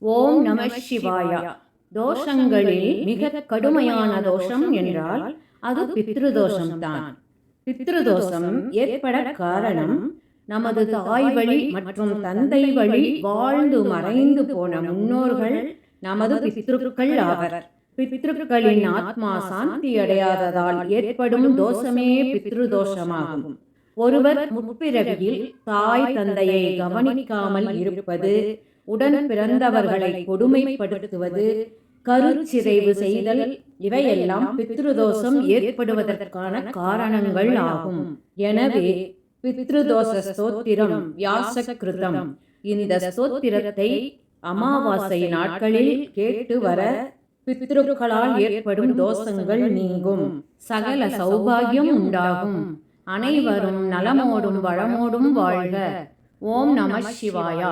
ஓம் நம சிவாயா. தோஷங்களில் மிக கடுமையான தோஷம் என்றால் அது பித்ருதோஷம்தான். பித்ருதோஷம் ஏற்பட காரணம் நமது தாய் வழி மற்றும் தந்தை வழி வாழ்ந்து மறைந்து போன முன்னோர்கள் நமது பித்ருக்கள் ஆவர். பித்ருக்களின் ஆத்மா சாந்தி அடையாததால் ஏற்படும் தோஷமே பித்ருதோஷமாகும். ஒருவர் முற்பிறவியில் தாய் தந்தையை கவனிக்காமல் இருப்பது, உடன் பிறந்தவர்களை கொடுமைப்படுத்துவது, கருச்சிதைவு செய்தல், இவையெல்லாம் பித்ருதோஷம் ஏற்படுவதற்கான காரணங்கள் ஆகும். எனவே பித்ருதோஷ ஸ்தோத்திரம் வியாசகிருதம். இந்த ஸ்தோத்திரத்தை அமாவாசை நாட்களில் கேட்டு வர பித்ருக்களால் ஏற்படும் தோஷங்கள் நீங்கும், சகல சௌபாகியம் உண்டாகும். அனைவரும் நலமோடும் வளமோடும் வாழ்க. ஓம் நம சிவாயா.